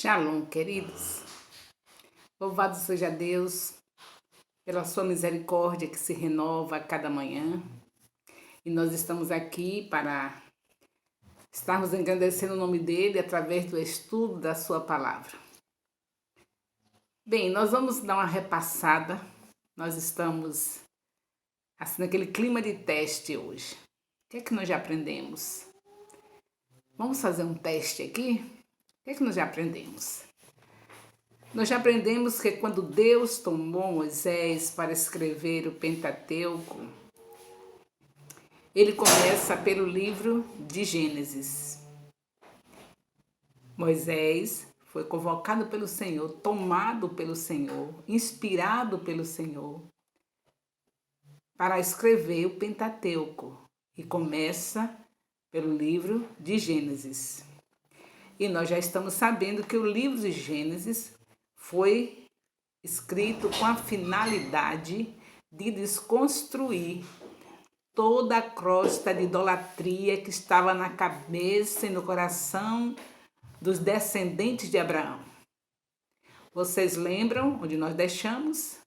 Shalom, queridos. Louvado seja Deus pela sua misericórdia que se renova a cada manhã. E nós estamos aqui para estarmos engrandecendo o nome dele através do estudo da sua palavra. Bem, nós vamos dar uma repassada. Nós estamos assim naquele clima de teste hoje. O que é que nós já aprendemos? Vamos fazer um teste aqui? O que é que nós já aprendemos? Nós já aprendemos que quando Deus tomou Moisés para escrever o Pentateuco, ele começa pelo livro de Gênesis. Moisés foi convocado pelo Senhor, tomado pelo Senhor, inspirado pelo Senhor, para escrever o Pentateuco, e começa pelo livro de Gênesis. E nós já estamos sabendo que o livro de Gênesis foi escrito com a finalidade de desconstruir toda a crosta de idolatria que estava na cabeça e no coração dos descendentes de Abraão. Vocês lembram onde nós deixamos?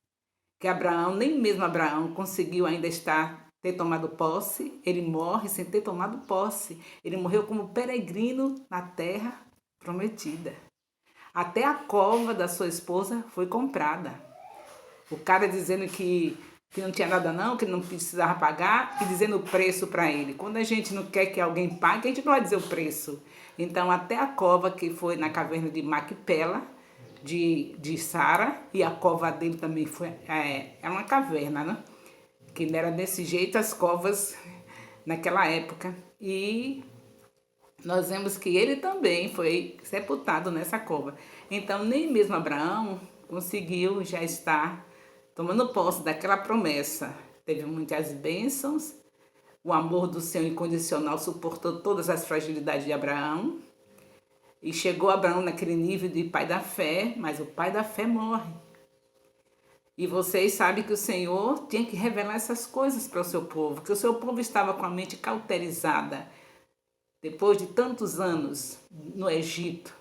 Que Abraão, nem mesmo Abraão, conseguiu ainda ter tomado posse. Ele morre sem ter tomado posse. Ele morreu como peregrino na terra prometida. Até a cova da sua esposa foi comprada. O cara dizendo que não tinha nada não, que não precisava pagar, e dizendo o preço para ele. Quando a gente não quer que alguém pague, a gente não vai dizer o preço. Então, até a cova que foi na caverna de Macpela, de Sara, e a cova dele também foi é uma caverna, né? Que não era desse jeito as covas naquela época. E nós vemos que ele também foi sepultado nessa cova. Então, nem mesmo Abraão conseguiu já estar tomando posse daquela promessa. Teve muitas bênçãos, o amor do Senhor incondicional suportou todas as fragilidades de Abraão, e chegou Abraão naquele nível de pai da fé, mas o pai da fé morre. E vocês sabem que o Senhor tinha que revelar essas coisas para o seu povo, que o seu povo estava com a mente cauterizada, depois de tantos anos no Egito,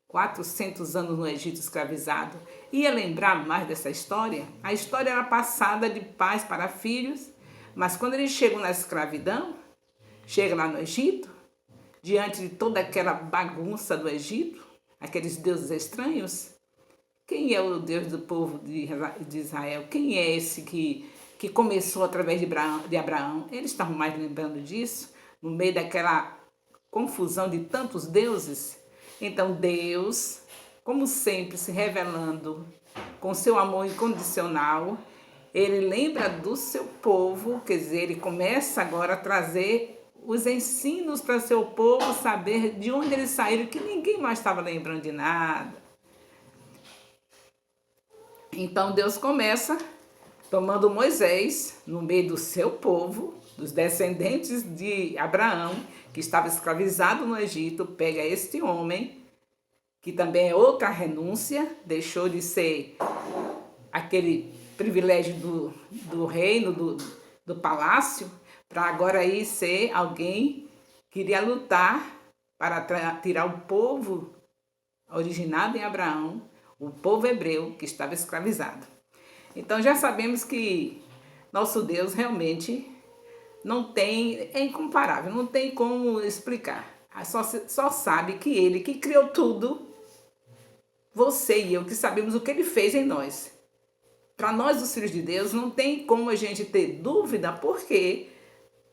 400 anos no Egito escravizado. Ia lembrar mais dessa história? A história era passada de pais para filhos, mas quando eles chegam na escravidão, chegam lá no Egito, diante de toda aquela bagunça do Egito, aqueles deuses estranhos, quem é o Deus do povo de Israel? Quem é esse que começou através de Abraão? Eles estavam mais lembrando disso, no meio daquela confusão de tantos deuses. Então Deus, como sempre, se revelando com seu amor incondicional, ele lembra do seu povo, quer dizer, ele começa agora a trazer os ensinos para seu povo saber de onde eles saíram, que ninguém mais estava lembrando de nada. Então Deus começa tomando Moisés no meio do seu povo, dos descendentes de Abraão, que estava escravizado no Egito, pega este homem, que também é outra renúncia, deixou de ser aquele privilégio do reino, do palácio, para agora aí ser alguém que iria lutar para tirar o povo originado em Abraão, o povo hebreu que estava escravizado. Então já sabemos que nosso Deus realmente é incomparável, não tem como explicar. Só sabe que ele que criou tudo, você e eu que sabemos o que ele fez em nós. Para nós, os filhos de Deus, não tem como a gente ter dúvida, porque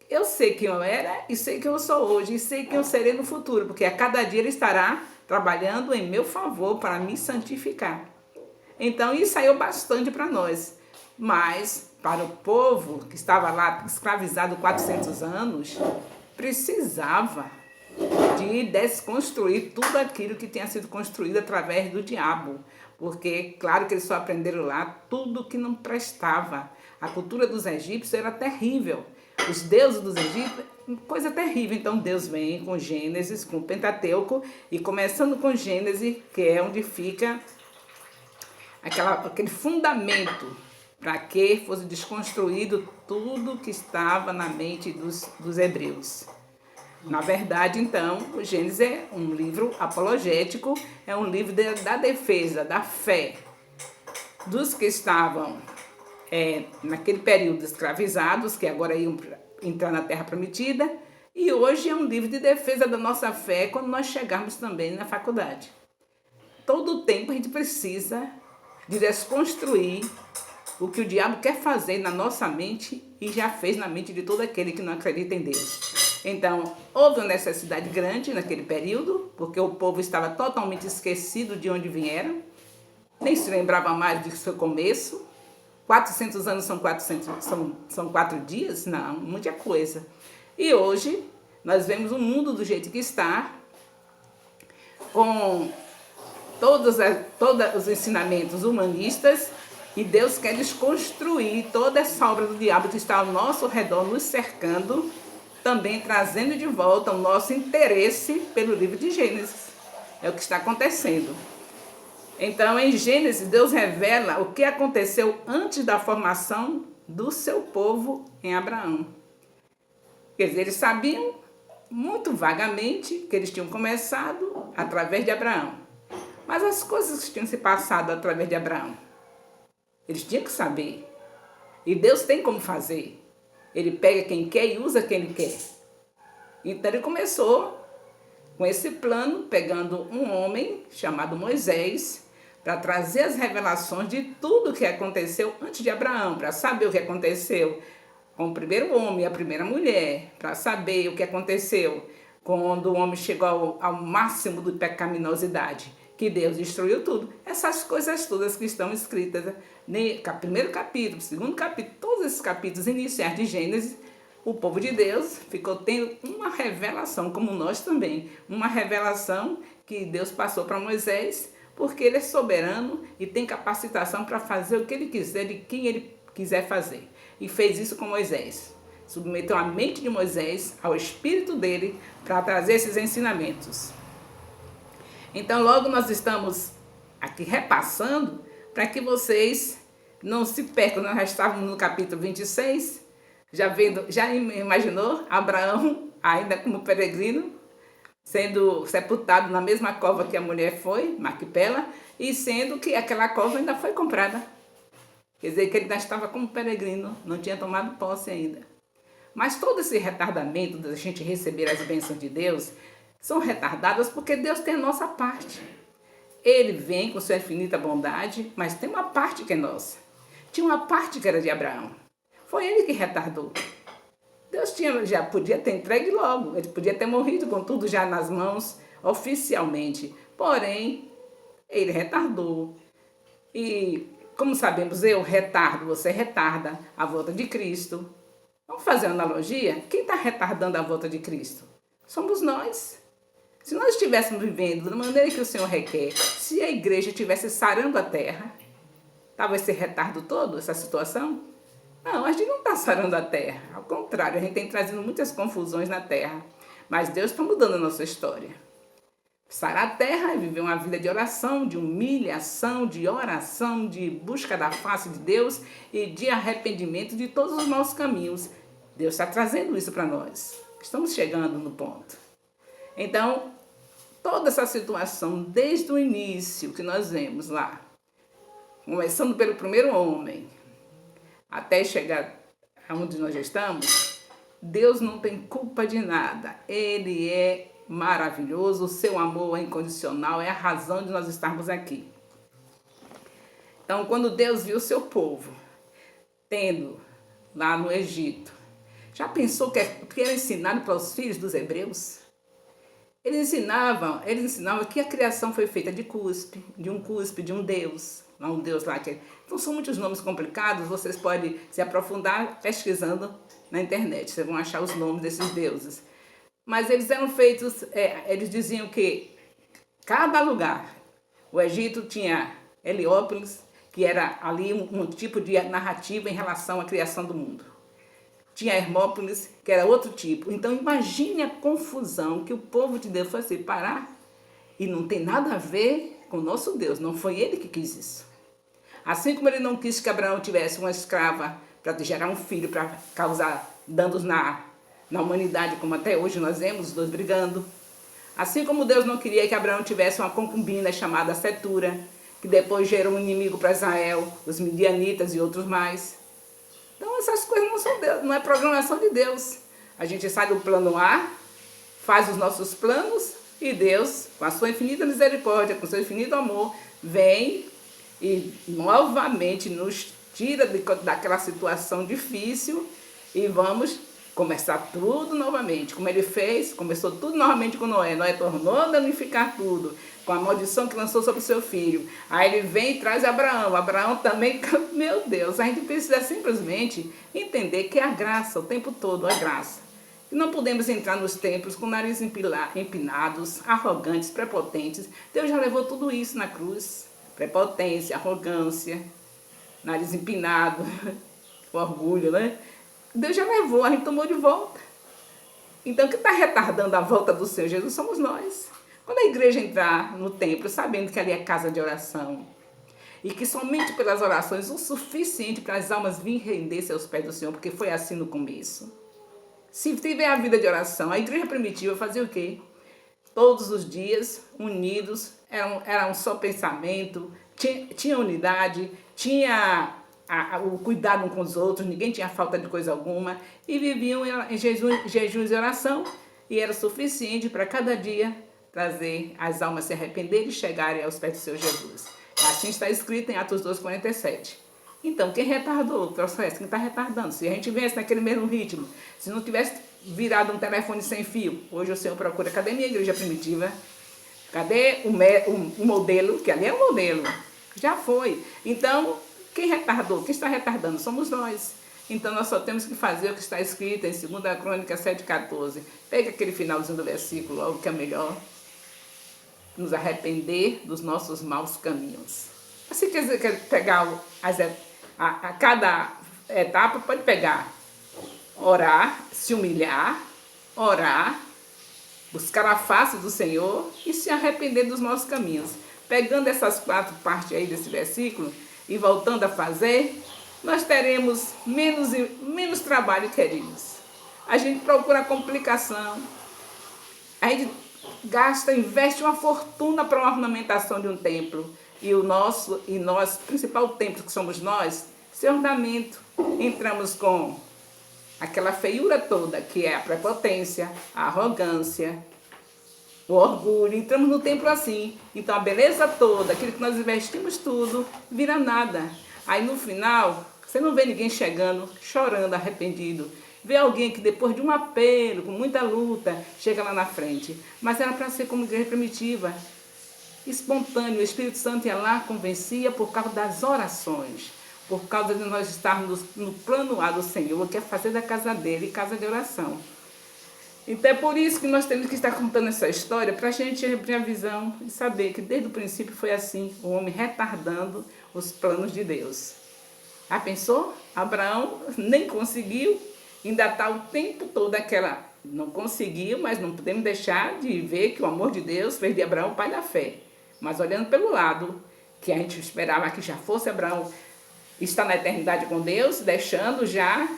eu sei quem eu era e sei quem eu sou hoje, e sei quem eu serei no futuro, porque a cada dia ele estará trabalhando em meu favor para me santificar. Então isso saiu bastante para nós, mas para o povo que estava lá escravizado 400 anos, precisava de desconstruir tudo aquilo que tinha sido construído através do diabo, porque claro que eles só aprenderam lá tudo que não prestava. A cultura dos egípcios era terrível, os deuses dos egípcios, coisa terrível. Então Deus vem com Gênesis, com o Pentateuco, e começando com Gênesis, que é onde fica aquele fundamento para que fosse desconstruído tudo que estava na mente dos hebreus. Na verdade, então, o Gênesis é um livro apologético, é um livro da defesa, da fé dos que estavam naquele período escravizados, que agora iam entrar na Terra Prometida, e hoje é um livro de defesa da nossa fé quando nós chegarmos também na faculdade. Todo o tempo a gente precisa de desconstruir o que o diabo quer fazer na nossa mente e já fez na mente de todo aquele que não acredita em Deus. Então, houve uma necessidade grande naquele período, porque o povo estava totalmente esquecido de onde vieram, nem se lembrava mais do seu começo. 400 anos são 4 dias? Não, muita coisa. E hoje, nós vemos o mundo do jeito que está, com todos os ensinamentos humanistas, e Deus quer desconstruir toda essa obra do diabo que está ao nosso redor, nos cercando, também trazendo de volta o nosso interesse pelo livro de Gênesis. É o que está acontecendo. Então, em Gênesis, Deus revela o que aconteceu antes da formação do seu povo em Abraão. Quer dizer, eles sabiam muito vagamente que eles tinham começado através de Abraão. Mas as coisas que tinham se passado através de Abraão, eles tinham que saber. E Deus tem como fazer. Ele pega quem quer e usa quem ele quer. Então ele começou com esse plano, pegando um homem chamado Moisés, para trazer as revelações de tudo o que aconteceu antes de Abraão, para saber o que aconteceu com o primeiro homem e a primeira mulher, para saber o que aconteceu quando o homem chegou ao máximo de pecaminosidade, que Deus destruiu tudo. Essas coisas todas que estão escritas no primeiro capítulo, segundo capítulo, todos esses capítulos iniciais de Gênesis, o povo de Deus ficou tendo uma revelação, como nós também, uma revelação que Deus passou para Moisés, porque ele é soberano e tem capacitação para fazer o que ele quiser e quem ele quiser fazer. E fez isso com Moisés. Submeteu a mente de Moisés ao espírito dele para trazer esses ensinamentos. Então, logo nós estamos aqui repassando para que vocês não se percam. Nós já estávamos no capítulo 26, já imaginou Abraão ainda como peregrino, sendo sepultado na mesma cova que a mulher foi, Macpela, e sendo que aquela cova ainda foi comprada. Quer dizer que ele ainda estava como peregrino, não tinha tomado posse ainda. Mas todo esse retardamento da gente receber as bênçãos de Deus são retardadas porque Deus tem a nossa parte. Ele vem com sua infinita bondade, mas tem uma parte que é nossa. Tinha uma parte que era de Abraão. Foi ele que retardou. Deus já podia ter entregue logo, ele podia ter morrido com tudo já nas mãos, oficialmente. Porém, ele retardou. E, como sabemos, eu retardo, você retarda a volta de Cristo. Vamos fazer uma analogia? Quem está retardando a volta de Cristo? Somos nós. Se nós estivéssemos vivendo da maneira que o Senhor requer, se a igreja estivesse sarando a terra, estava esse retardo todo, essa situação? Não, a gente não está sarando a terra. Ao contrário, a gente tem trazido muitas confusões na terra. Mas Deus está mudando a nossa história. Sarar a terra é viver uma vida de oração, de humilhação, de oração, de busca da face de Deus e de arrependimento de todos os nossos caminhos. Deus está trazendo isso para nós. Estamos chegando no ponto. Então, toda essa situação, desde o início que nós vemos lá, começando pelo primeiro homem, até chegar aonde nós estamos, Deus não tem culpa de nada. Ele é maravilhoso, o seu amor é incondicional, é a razão de nós estarmos aqui. Então, quando Deus viu o seu povo tendo lá no Egito, já pensou que era ensinado para os filhos dos hebreus? Eles ensinavam que a criação foi feita de cuspe, de um Deus. Um Deus lá que... Então são muitos nomes complicados, vocês podem se aprofundar pesquisando na internet, vocês vão achar os nomes desses deuses. Mas eles eram feitos, eles diziam que cada lugar, o Egito tinha Heliópolis, que era ali um tipo de narrativa em relação à criação do mundo. Tinha Hermópolis, que era outro tipo. Então imagine a confusão que o povo de Deus foi separar e não tem nada a ver com o nosso Deus, não foi ele que quis isso. Assim como ele não quis que Abraão tivesse uma escrava para gerar um filho, para causar danos na humanidade, como até hoje nós vemos os dois brigando. Assim como Deus não queria que Abraão tivesse uma concubina chamada Setura, que depois gerou um inimigo para Israel, os midianitas e outros mais. Então essas coisas não são Deus, não é programação de Deus. A gente sai do plano A, faz os nossos planos e Deus, com a sua infinita misericórdia, com o seu infinito amor, vem e novamente nos tira daquela situação difícil e vamos começar tudo novamente. Como ele fez, começou tudo novamente com Noé. Noé tornou a danificar tudo, com a maldição que lançou sobre o seu filho. Aí ele vem e traz Abraão. Abraão também, meu Deus, a gente precisa simplesmente entender que é a graça, o tempo todo, a graça. E não podemos entrar nos templos com o nariz empinados, arrogantes, prepotentes. Deus já levou tudo isso na cruz. Prepotência, arrogância, nariz empinado, orgulho, né? Deus já levou, a gente tomou de volta. Então, o que está retardando a volta do Senhor Jesus somos nós. Quando a igreja entrar no templo, sabendo que ali é casa de oração, e que somente pelas orações o suficiente para as almas virem render-se aos pés do Senhor, porque foi assim no começo. Se tiver a vida de oração, a igreja primitiva fazia o quê? Todos os dias, unidos, era um só pensamento, tinha unidade, tinha o cuidado uns com os outros, ninguém tinha falta de coisa alguma, e viviam em jejuns e oração, e era suficiente para cada dia trazer as almas se arrependerem e chegarem aos pés do Senhor Jesus. Assim está escrito em Atos 2,47. Então, quem retardou o processo? Quem está retardando? Se a gente viesse naquele mesmo ritmo, se não tivesse virado um telefone sem fio, hoje o Senhor procura, cadê minha igreja primitiva? Cadê o modelo? Que ali é um modelo. Já foi. Então, quem retardou? Quem está retardando? Somos nós. Então, nós só temos que fazer o que está escrito em 2 Crônicas 7,14. Pega aquele finalzinho do versículo, logo que é melhor. Nos arrepender dos nossos maus caminhos. Se quer pegar a cada etapa, pode pegar. Orar, se humilhar, orar, buscar a face do Senhor e se arrepender dos nossos caminhos. Pegando essas 4 partes aí desse versículo e voltando a fazer, nós teremos menos trabalho, queridos. A gente procura complicação, a gente investe uma fortuna para uma ornamentação de um templo. E nós, principal templo que somos nós, sem ornamento, entramos com aquela feiura toda, que é a prepotência, a arrogância, o orgulho. Entramos no templo assim. Então a beleza toda, aquilo que nós investimos tudo, vira nada. Aí no final, você não vê ninguém chegando, chorando, arrependido. Vê alguém que depois de um apelo, com muita luta, chega lá na frente. Mas era para ser como igreja primitiva, espontâneo. O Espírito Santo ia lá, convencia por causa das orações. Por causa de nós estarmos no plano A do Senhor, que é fazer da casa dele casa de oração. Então é por isso que nós temos que estar contando essa história, para a gente abrir a visão e saber que desde o princípio foi assim, o homem retardando os planos de Deus. Ah, pensou? Abraão nem conseguiu, ainda está o tempo todo aquela... Não conseguiu, mas não podemos deixar de ver que o amor de Deus fez de Abraão o pai da fé. Mas olhando pelo lado, que a gente esperava que já fosse Abraão... está na eternidade com Deus, deixando já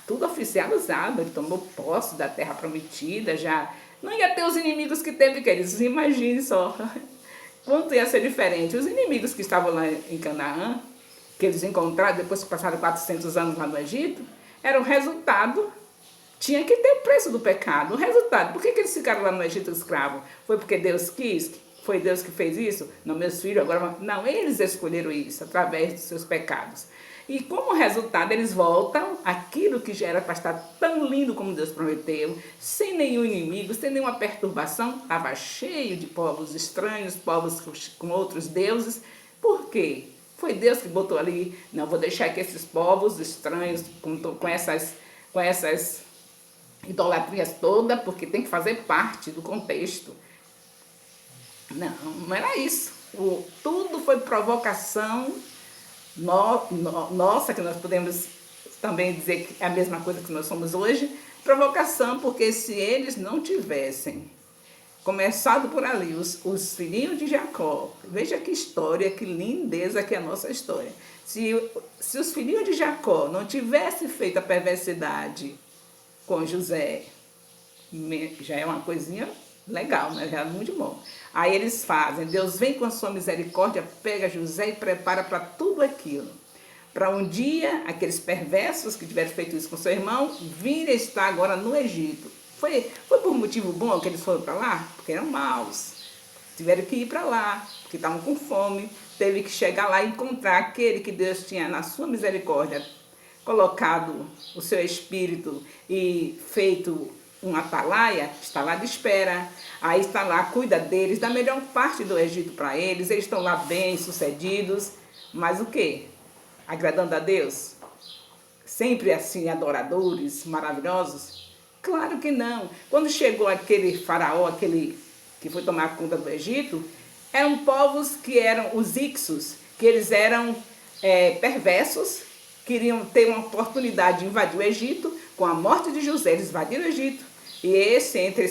tudo oficializado. Ele tomou posse da terra prometida, já não ia ter os inimigos que teve, queridos. Imagine só quanto ia ser diferente. Os inimigos que estavam lá em Canaã, que eles encontraram depois que passaram 400 anos lá no Egito, era o resultado, tinha que ter o preço do pecado. O resultado, por que eles ficaram lá no Egito escravo? Foi porque Deus quis? Foi Deus que fez isso? Não, meus filhos agora... Não, eles escolheram isso através dos seus pecados. E como resultado, eles voltam àquilo que já era para estar tão lindo como Deus prometeu, sem nenhum inimigo, sem nenhuma perturbação. Estava cheio de povos estranhos, povos com outros deuses. Por quê? Foi Deus que botou ali. Não, vou deixar que esses povos estranhos, com essas idolatrias todas, porque tem que fazer parte do contexto. Não era isso. Tudo foi provocação nossa, que nós podemos também dizer que é a mesma coisa que nós somos hoje. Provocação, porque se eles não tivessem começado por ali, os filhinhos de Jacó, veja que história, que lindeza que é a nossa história. Se os filhinhos de Jacó não tivessem feito a perversidade com José. Já é uma coisinha legal, né? Já é muito bom. Aí eles fazem, Deus vem com a sua misericórdia, pega José e prepara para tudo aquilo. Para um dia, aqueles perversos que tiveram feito isso com seu irmão, virem estar agora no Egito. Foi por motivo bom que eles foram para lá? Porque eram maus. Tiveram que ir para lá, porque estavam com fome. Teve que chegar lá e encontrar aquele que Deus tinha, na sua misericórdia, colocado o seu espírito e feito um atalaia, está lá de espera. Aí está lá, cuida deles, dá a melhor parte do Egito para eles. Eles estão lá bem sucedidos. Mas o quê? Agradando a Deus? Sempre assim, adoradores, maravilhosos? Claro que não. Quando chegou aquele faraó, aquele que foi tomar conta do Egito, eram povos que eram os Ixos, que eles eram perversos, queriam ter uma oportunidade de invadir o Egito. Com a morte de José, eles invadiram o Egito. E entre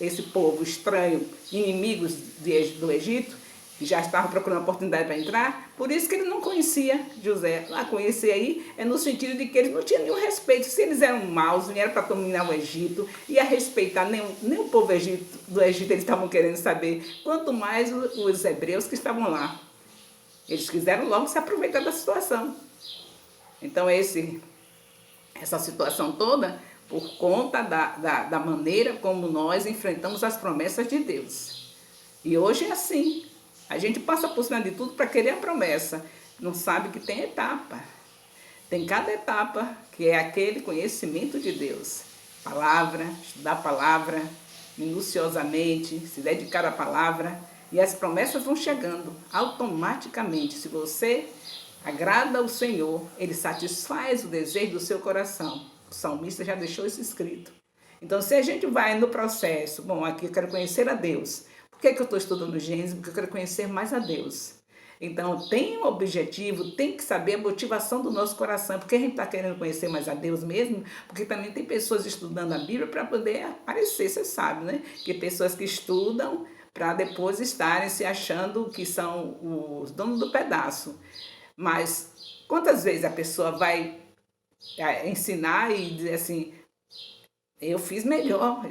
esse povo estranho, inimigos do Egito, que já estavam procurando oportunidade para entrar, por isso que ele não conhecia José. Lá conhecer aí é no sentido de que eles não tinham nenhum respeito. Se eles eram maus, vieram para dominar o Egito, ia respeitar nem o povo do Egito eles estavam querendo saber, quanto mais os hebreus que estavam lá. Eles quiseram logo se aproveitar da situação. Então essa situação toda, por conta da maneira como nós enfrentamos as promessas de Deus. E hoje é assim. A gente passa por cima de tudo para querer a promessa. Não sabe que tem etapa. Tem cada etapa que é aquele conhecimento de Deus. Palavra, estudar a palavra minuciosamente, se dedicar à palavra. E as promessas vão chegando automaticamente. Se você agrada ao Senhor, Ele satisfaz o desejo do seu coração. O salmista já deixou isso escrito. Então, se a gente vai no processo, bom, aqui eu quero conhecer a Deus. Por que eu estou estudando Gênesis? Porque eu quero conhecer mais a Deus. Então, tem um objetivo, tem que saber a motivação do nosso coração. Porque a gente está querendo conhecer mais a Deus mesmo? Porque também tem pessoas estudando a Bíblia para poder aparecer, você sabe, né? Que pessoas que estudam para depois estarem se achando que são os donos do pedaço. Mas quantas vezes a pessoa vai ensinar e dizer assim, eu fiz melhor,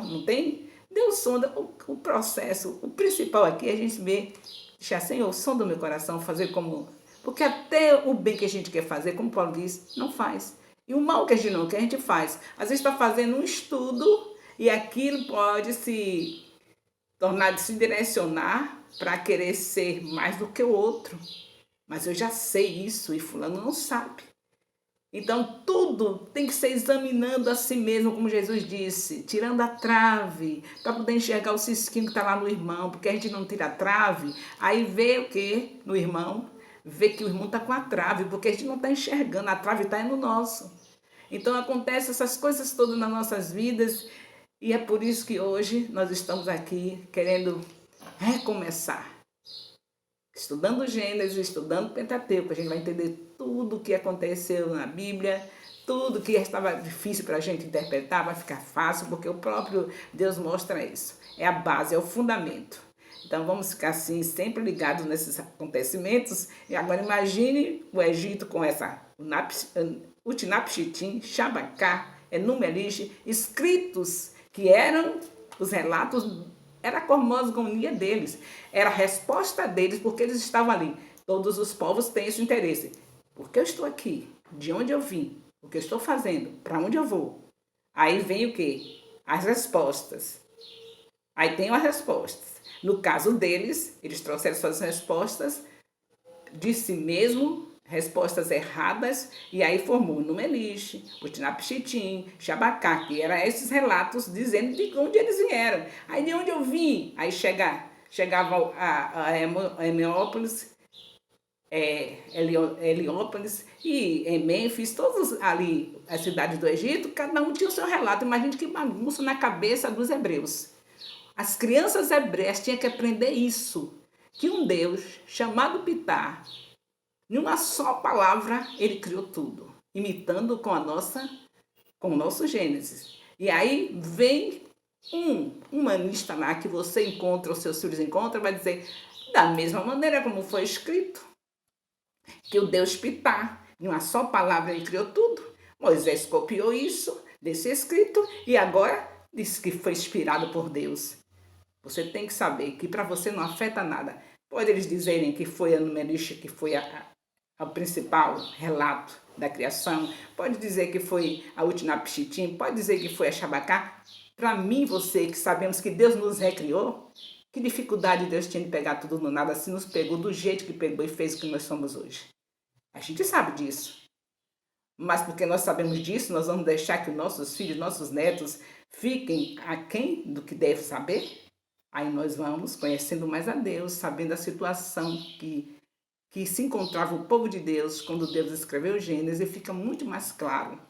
não tem? Deus sonda o processo. O principal aqui é a gente ver, deixar, Senhor, sonda o meu coração, fazer como... Porque até o bem que a gente quer fazer, como Paulo diz, não faz. E o mal que a gente não quer, a gente faz. Às vezes está fazendo um estudo e aquilo pode se tornar, se direcionar para querer ser mais do que o outro. Mas eu já sei isso e fulano não sabe. Então, tudo tem que ser examinando a si mesmo, como Jesus disse, tirando a trave, para poder enxergar o cisquinho que está lá no irmão, porque a gente não tira a trave, aí vê o que no irmão? Vê que o irmão está com a trave, porque a gente não está enxergando, a trave está no nosso. Então, acontecem essas coisas todas nas nossas vidas, e é por isso que hoje nós estamos aqui querendo recomeçar. Estudando Gênesis, estudando Pentateuco, a gente vai entender tudo o que aconteceu na Bíblia, tudo que estava difícil para a gente interpretar, vai ficar fácil, porque o próprio Deus mostra isso. É a base, é o fundamento. Então vamos ficar assim, sempre ligados nesses acontecimentos. E agora imagine o Egito com essa Utinapishtim, Shabacá, Enum-Elish, escritos que eram os relatos. Era a cosmogonia deles, era a resposta deles, porque eles estavam ali. Todos os povos têm esse interesse. Por que eu estou aqui? De onde eu vim? O que eu estou fazendo? Para onde eu vou? Aí vem o quê? As respostas. Aí tem as respostas. No caso deles, eles trouxeram suas respostas de si mesmo, respostas erradas, e aí formou Enum-Elish, Utinapishtim, Shabacá, que eram esses relatos dizendo de onde eles vieram. Aí de onde eu vim? Aí chegava a Heliópolis, Heliópolis e Mênfis, todos ali, as cidades do Egito, cada um tinha o seu relato. Imagine que bagunça na cabeça dos hebreus. As crianças hebreias tinham que aprender isso, que um Deus chamado Pitar, em uma só palavra, ele criou tudo, imitando com o nosso Gênesis. E aí vem um humanista lá que você encontra, os seus filhos encontram, vai dizer, da mesma maneira como foi escrito, que o Deus Pitar, em uma só palavra, ele criou tudo. Moisés copiou isso, desse escrito e agora diz que foi inspirado por Deus. Você tem que saber que para você não afeta nada. Pode eles dizerem que foi a numerística que foi o principal relato da criação, pode dizer que foi a Utnapishtim, pode dizer que foi a Shabaká. Para mim, você que sabemos que Deus nos recriou, que dificuldade Deus tinha de pegar tudo no nada, assim nos pegou do jeito que pegou e fez o que nós somos hoje. A gente sabe disso. Mas porque nós sabemos disso, nós vamos deixar que os nossos filhos, nossos netos fiquem aquém do que devem saber? Aí nós vamos conhecendo mais a Deus, sabendo a situação que se encontrava o povo de Deus quando Deus escreveu o Gênesis, e fica muito mais claro.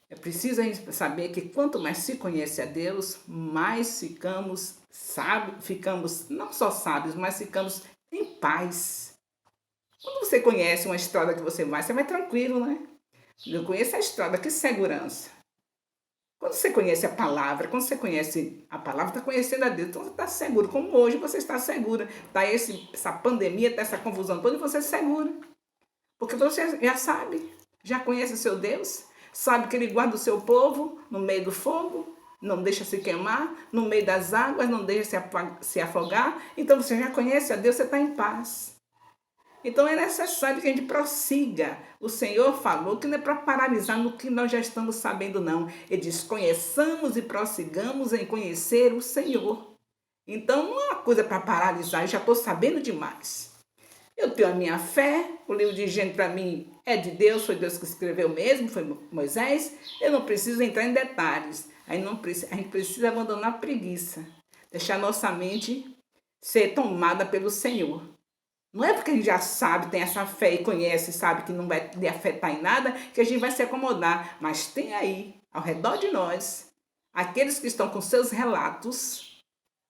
É preciso a gente saber que quanto mais se conhece a Deus, mais ficamos sábios, ficamos não só sábios, mas ficamos em paz. Quando você conhece uma estrada que você vai tranquilo, né? Eu conheço a estrada, que segurança. Quando você conhece a palavra, está conhecendo a Deus, então você está seguro. Como hoje você está segura. Está essa pandemia, está essa confusão toda, e você é segura. Porque você já sabe, já conhece o seu Deus, sabe que Ele guarda o seu povo no meio do fogo, não deixa se queimar, no meio das águas, não deixa se afogar. Então você já conhece a Deus, você está em paz. Então é necessário que a gente prossiga. O Senhor falou que não é para paralisar no que nós já estamos sabendo, não. Ele diz, conheçamos e prossigamos em conhecer o Senhor. Então não é uma coisa para paralisar, eu já estou sabendo demais. Eu tenho a minha fé, o livro de Gênesis para mim é de Deus, foi Deus que escreveu mesmo, foi Moisés. Eu não preciso entrar em detalhes. A gente precisa abandonar a preguiça, deixar nossa mente ser tomada pelo Senhor. Não é porque a gente já sabe, tem essa fé e conhece, sabe que não vai lhe afetar em nada, que a gente vai se acomodar. Mas tem aí, ao redor de nós, aqueles que estão com seus relatos,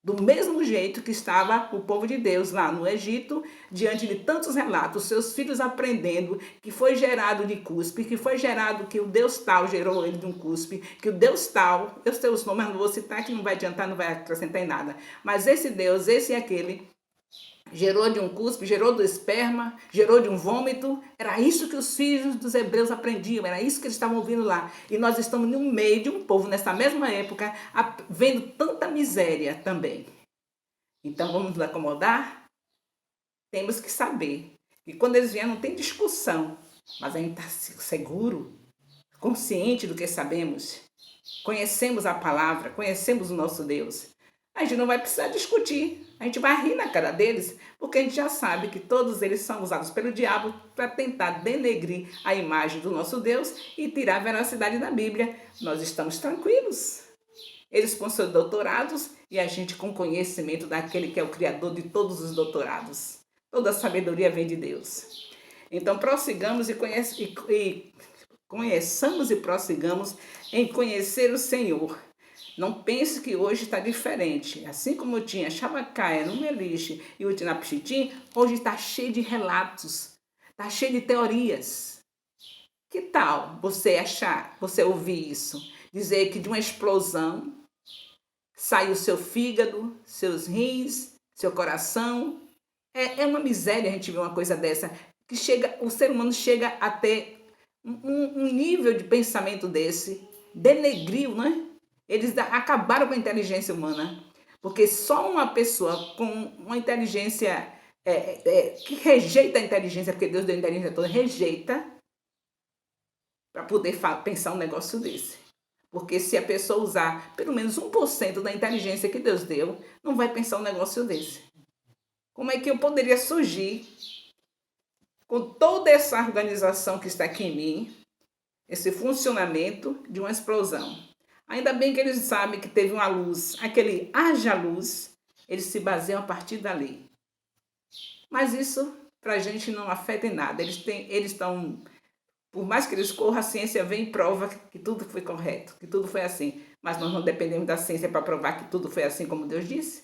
do mesmo jeito que estava o povo de Deus lá no Egito, diante de tantos relatos, seus filhos aprendendo que foi gerado de cuspe, que foi gerado que o Deus tal gerou ele de um cuspe, que o Deus tal, eu sei os nomes, mas não vou citar, que não vai adiantar, não vai acrescentar em nada. Mas esse Deus, esse e aquele, gerou de um cuspe, gerou do esperma, gerou de um vômito. Era isso que os filhos dos hebreus aprendiam, era isso que eles estavam ouvindo lá. E nós estamos no meio de um povo, nessa mesma época, vendo tanta miséria também. Então vamos nos acomodar? Temos que saber que quando eles vierem não tem discussão, mas a gente está seguro, consciente do que sabemos, conhecemos a palavra, conhecemos o nosso Deus. A gente não vai precisar discutir, a gente vai rir na cara deles, porque a gente já sabe que todos eles são usados pelo diabo para tentar denegrir a imagem do nosso Deus e tirar a veracidade da Bíblia. Nós estamos tranquilos. Eles com seus doutorados e a gente com conhecimento daquele que é o Criador de todos os doutorados. Toda a sabedoria vem de Deus. Então prossigamos conheçamos e prossigamos em conhecer o Senhor. Não pense que hoje está diferente. Assim como tinha Shabakaya, Numeliche e Utnapishtim, hoje está cheio de relatos, está cheio de teorias. Que tal você ouvir isso? Dizer que de uma explosão saiu seu fígado, seus rins, seu coração. É uma miséria a gente ver uma coisa dessa, que o ser humano chega a ter um nível de pensamento desse, denegriu, né? Eles acabaram com a inteligência humana, porque só uma pessoa com uma inteligência que rejeita a inteligência, porque Deus deu a inteligência toda, rejeita para poder pensar um negócio desse. Porque se a pessoa usar pelo menos 1% da inteligência que Deus deu, não vai pensar um negócio desse. Como é que eu poderia surgir com toda essa organização que está aqui em mim, esse funcionamento de uma explosão? Ainda bem que eles sabem que teve uma luz, aquele haja luz, eles se baseiam a partir dali. Mas isso para a gente não afeta em nada. Eles estão, por mais que eles corram, a ciência vem e prova que tudo foi correto, que tudo foi assim. Mas nós não dependemos da ciência para provar que tudo foi assim como Deus disse.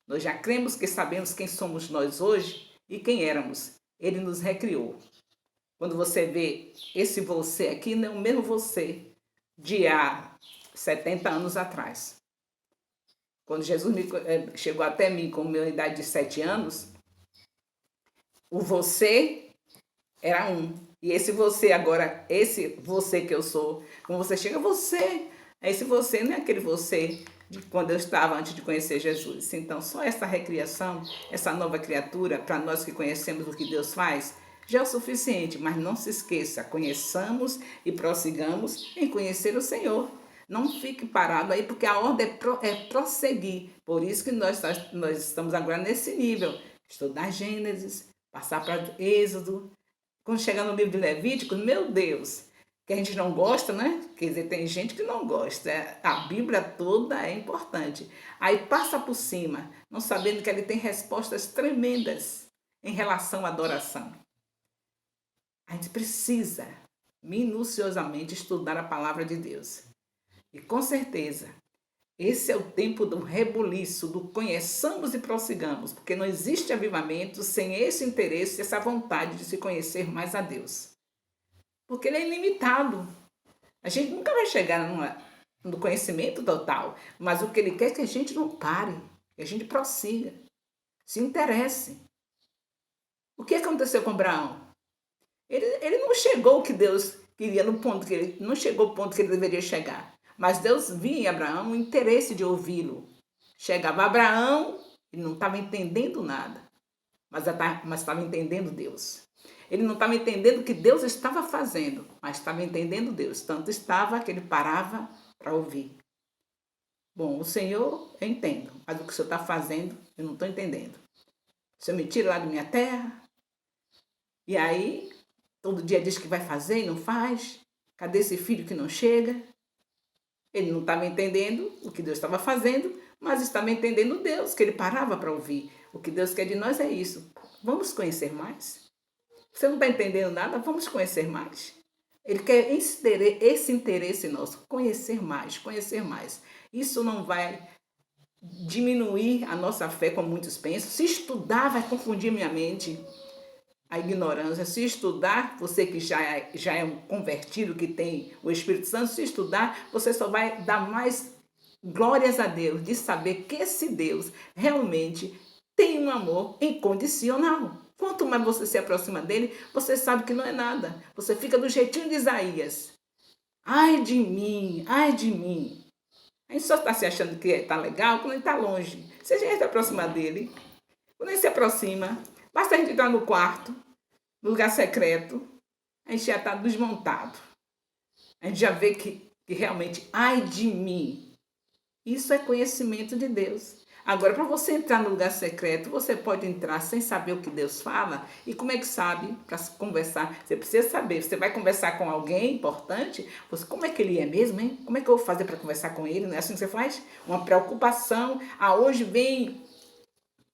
Nós já cremos que sabemos quem somos nós hoje e quem éramos. Ele nos recriou. Quando você vê esse você aqui, não é o mesmo você de há 70 anos atrás. Quando Jesus chegou até mim com a minha idade de 7 anos, o você era um E esse você agora, esse você que eu sou, quando você chega, você, esse você não é aquele você de quando eu estava antes de conhecer Jesus. Então, só essa recriação, essa nova criatura, para nós que conhecemos o que Deus faz, já é o suficiente. Mas não se esqueça, conheçamos e prossigamos em conhecer o Senhor. Não fique parado aí, porque a ordem é prosseguir. Por isso que nós estamos agora nesse nível. Estudar Gênesis, passar para Êxodo. Quando chegar no livro de Levítico, meu Deus, que a gente não gosta, né? Quer dizer, tem gente que não gosta. A Bíblia toda é importante. Aí passa por cima, não sabendo que ele tem respostas tremendas em relação à adoração. A gente precisa minuciosamente estudar a palavra de Deus. E com certeza, esse é o tempo do rebuliço, do conheçamos e prossigamos, porque não existe avivamento sem esse interesse, essa vontade de se conhecer mais a Deus. Porque ele é ilimitado. A gente nunca vai chegar no conhecimento total, mas o que ele quer é que a gente não pare, que a gente prossiga, se interesse. O que aconteceu com Abraão? Ele não chegou ao que Deus queria, no ponto que ele não chegou ao ponto que ele deveria chegar. Mas Deus via em Abraão o interesse de ouvi-lo. Chegava Abraão, ele não estava entendendo nada, mas estava entendendo Deus. Ele não estava entendendo o que Deus estava fazendo, mas estava entendendo Deus. Tanto estava que ele parava para ouvir. Bom, o Senhor eu entendo, mas o que o Senhor está fazendo eu não estou entendendo. O Senhor me tira lá da minha terra, e aí todo dia diz que vai fazer e não faz. Cadê esse filho que não chega? Ele não estava entendendo o que Deus estava fazendo, mas estava entendendo Deus, que ele parava para ouvir. O que Deus quer de nós é isso. Vamos conhecer mais? Você não está entendendo nada? Vamos conhecer mais. Ele quer esse interesse nosso, conhecer mais, conhecer mais. Isso não vai diminuir a nossa fé, como muitos pensam. Se estudar, vai confundir minha mente. A ignorância, se estudar, você que já é um convertido, que tem o Espírito Santo, se estudar, você só vai dar mais glórias a Deus, de saber que esse Deus realmente tem um amor incondicional. Quanto mais você se aproxima dele, você sabe que não é nada. Você fica do jeitinho de Isaías. Ai de mim, ai de mim. A gente só está se achando que está legal quando ele está longe. Se a gente se aproximar dele, quando ele se aproxima, basta a gente entrar no quarto, no lugar secreto, a gente já está desmontado. A gente já vê que realmente, ai de mim. Isso é conhecimento de Deus. Agora, para você entrar no lugar secreto, você pode entrar sem saber o que Deus fala. E como é que sabe? Para conversar, você precisa saber. Você vai conversar com alguém importante, como é que ele é mesmo, hein? Como é que eu vou fazer para conversar com ele? Não é assim que você faz? Uma preocupação. Hoje vem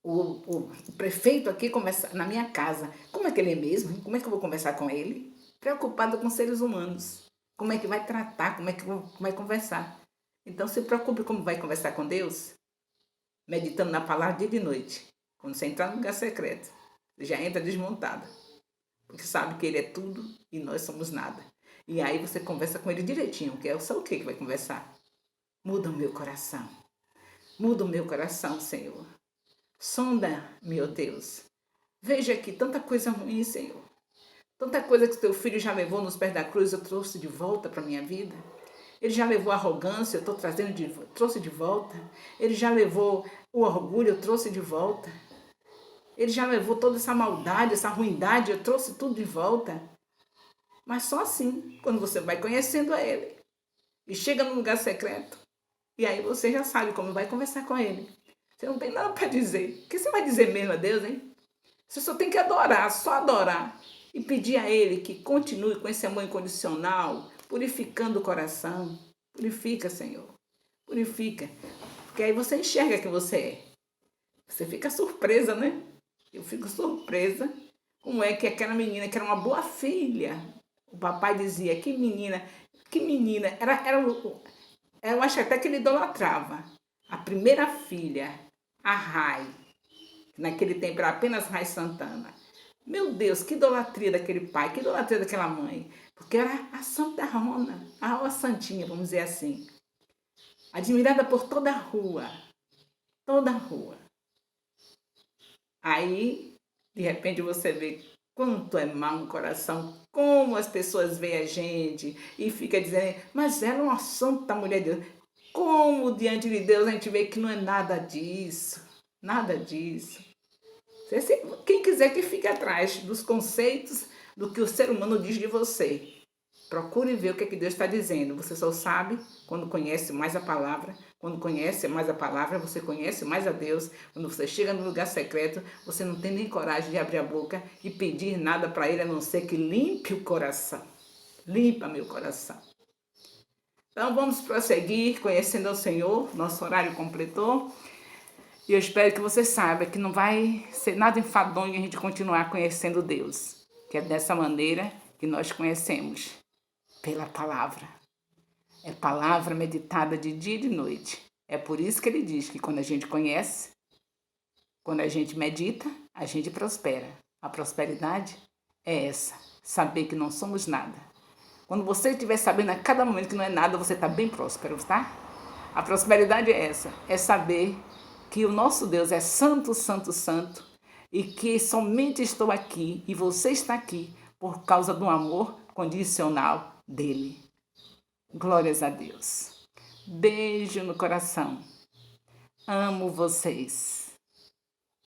o prefeito aqui conversar na minha casa. Como é que ele é mesmo? Hein? Como é que eu vou conversar com ele? Preocupado com seres humanos. Como é que vai tratar? Como é que vai conversar? Então, se preocupe como vai conversar com Deus, meditando na palavra dia e de noite. Quando você entrar no lugar secreto, você já entra desmontada, porque sabe que ele é tudo e nós somos nada. E aí você conversa com ele direitinho, que é só o que vai conversar? Muda o meu coração. Muda o meu coração, Senhor. Sonda, meu Deus. Veja aqui tanta coisa ruim, Senhor. Tanta coisa que teu filho já levou nos pés da cruz, eu trouxe de volta para a minha vida. Ele já levou a arrogância, eu trouxe de volta. Ele já levou o orgulho, eu trouxe de volta. Ele já levou toda essa maldade, essa ruindade, eu trouxe tudo de volta. Mas só assim, quando você vai conhecendo a ele e chega num lugar secreto, e aí você já sabe como vai conversar com ele. Você não tem nada para dizer. O que você vai dizer mesmo a Deus, hein? Você só tem que adorar, só adorar. E pedir a ele que continue com esse amor incondicional, purificando o coração. Purifica, Senhor. Purifica. Porque aí você enxerga quem você é. Você fica surpresa, né? Eu fico surpresa. Como é que aquela menina, que era uma boa filha, o papai dizia, que menina. Eu acho até que ele idolatrava. A primeira filha, a Rai. Naquele tempo era apenas Rai Santana. Meu Deus, que idolatria daquele pai, que idolatria daquela mãe. Porque era a Santa Rona, a santinha, vamos dizer assim. Admirada por toda a rua. Toda a rua. Aí, de repente, você vê quanto é mau um coração Como as pessoas veem a gente e ficam dizendo, mas ela é uma santa mulher de Deus. Como diante de Deus a gente vê que não é nada disso. Nada disso. Quem quiser que fique atrás dos conceitos do que o ser humano diz de você. Procure ver o que Deus está dizendo. Você só sabe quando conhece mais a palavra. Quando conhece mais a palavra, você conhece mais a Deus. Quando você chega no lugar secreto, você não tem nem coragem de abrir a boca e pedir nada para Ele, a não ser que limpe o coração. Limpa meu coração. Então vamos prosseguir conhecendo o Senhor. Nosso horário completou. E eu espero que você saiba que não vai ser nada enfadonho a gente continuar conhecendo Deus. Que é dessa maneira que nós conhecemos. Pela palavra. É palavra meditada de dia e de noite. É por isso que ele diz que quando a gente conhece, quando a gente medita, a gente prospera. A prosperidade é essa, saber que não somos nada. Quando você estiver sabendo a cada momento que não é nada, você está bem próspero, tá? A prosperidade é essa, é saber que o nosso Deus é santo, santo, santo e que somente estou aqui e você está aqui por causa do amor condicional dele. Glórias a Deus. Beijo no coração. Amo vocês.